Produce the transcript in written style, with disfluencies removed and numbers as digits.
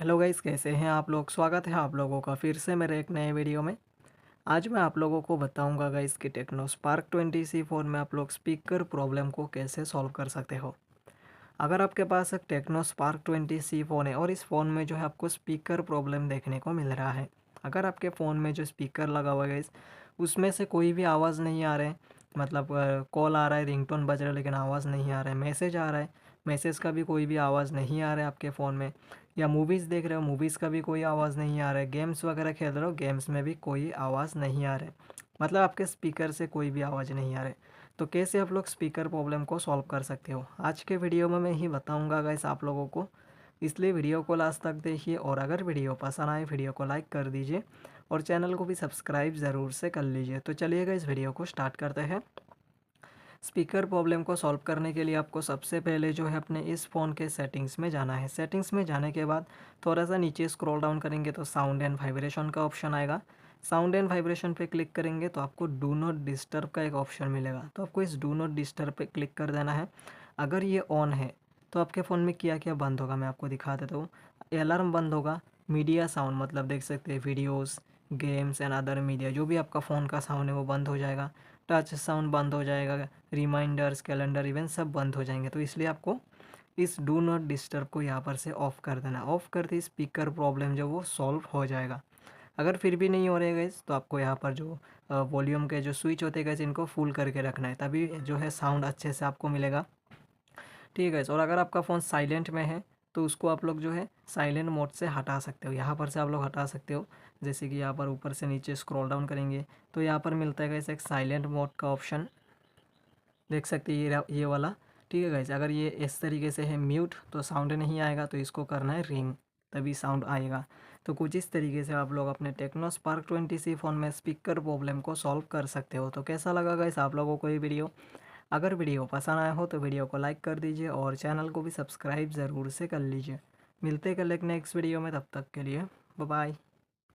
Hello guys, कैसे हैं आप लोग। स्वागत है आप लोगों का फिर से मेरे एक नए वीडियो में। आज मैं आप लोगों को बताऊंगा गाइस कि टेक्नो स्पार्क 20 फ़ोन में आप लोग स्पीकर प्रॉब्लम को कैसे सॉल्व कर सकते हो। अगर आपके पास एक टेक्नो स्पार्क 20 फ़ोन है और इस फ़ोन में जो है आपको स्पीकर प्रॉब्लम देखने को मिल रहा है। अगर आपके फ़ोन में जो स्पीकर लगा हुआ है गाइस, उसमें से कोई भी आवाज़ नहीं आ रहा है, मतलब कॉल आ रहा है, रिंगटोन बज रहा है लेकिन आवाज़ नहीं आ रहा है, मैसेज आ रहा है, मैसेज का भी कोई भी आवाज़ नहीं आ रहा है आपके फ़ोन में, या मूवीज़ देख रहे हो, मूवीज़ का भी कोई आवाज़ नहीं आ रहा है, गेम्स वगैरह खेल रहे हो, गेम्स में भी कोई आवाज़ नहीं आ रहा है, मतलब आपके स्पीकर से कोई भी आवाज़ नहीं आ रहा है। तो कैसे आप लोग स्पीकर प्रॉब्लम को सॉल्व कर सकते हो, आज के वीडियो में मैं ही बताऊंगा गाइस आप लोगों को। इसलिए वीडियो को लास्ट तक देखिए, और अगर वीडियो पसंद आए वीडियो को लाइक कर दीजिए और चैनल को भी सब्सक्राइब ज़रूर से कर लीजिए। तो चलिएगा इस वीडियो को स्टार्ट करते हैं। स्पीकर प्रॉब्लम को सॉल्व करने के लिए आपको सबसे पहले जो है अपने इस फ़ोन के सेटिंग्स में जाना है। सेटिंग्स में जाने के बाद थोड़ा सा नीचे स्क्रॉल डाउन करेंगे तो साउंड एंड वाइब्रेशन का ऑप्शन आएगा। साउंड एंड वाइब्रेशन पे क्लिक करेंगे तो आपको डू नॉट डिस्टर्ब का एक ऑप्शन मिलेगा, तो आपको इस डू नॉट डिस्टर्ब पे क्लिक कर देना है। अगर ये ऑन है तो आपके फ़ोन में क्या क्या बंद होगा मैं आपको दिखा देता हूँ। अलार्म बंद होगा, मीडिया साउंड मतलब देख सकते हैं videos, games and other media, जो भी आपका फ़ोन का साउंड है वो बंद हो जाएगा। टच साउंड बंद हो जाएगा, रिमाइंडर्स, कैलेंडर इवेंट सब बंद हो जाएंगे। तो इसलिए आपको इस डू नॉट डिस्टर्ब को यहाँ पर से ऑफ़ कर देना। ऑफ़ करते ही स्पीकर प्रॉब्लम जो वो सॉल्व हो जाएगा। अगर फिर भी नहीं हो रहे गाइस तो आपको यहाँ पर जो वॉल्यूम के जो स्विच होते हैं गाइस, इनको फुल करके रखना है, तभी जो है साउंड अच्छे से आपको मिलेगा। ठीक है गाइस, और अगर आपका फ़ोन साइलेंट में है तो उसको आप लोग जो है साइलेंट मोड से हटा सकते हो। यहाँ पर से आप लोग हटा सकते हो, जैसे कि यहाँ पर ऊपर से नीचे स्क्रॉल डाउन करेंगे तो यहाँ पर मिलता है गाइस एक साइलेंट मोड का ऑप्शन, देख सकते हैं ये वाला। ठीक है गाइस, अगर ये इस तरीके से है म्यूट तो साउंड नहीं आएगा, तो इसको करना है रिंग, तभी साउंड आएगा। तो कुछ इस तरीके से आप लोग अपने टेक्नो स्पार्क 20 फ़ोन में स्पीकर प्रॉब्लम को सॉल्व कर सकते हो। तो कैसा लगा गाइस आप लोगों को ये वीडियो। अगर वीडियो पसंद आया हो तो वीडियो को लाइक कर दीजिए और चैनल को भी सब्सक्राइब ज़रूर से कर लीजिए। मिलते हैं कल एक नेक्स्ट वीडियो में, तब तक के लिए बाय बाय।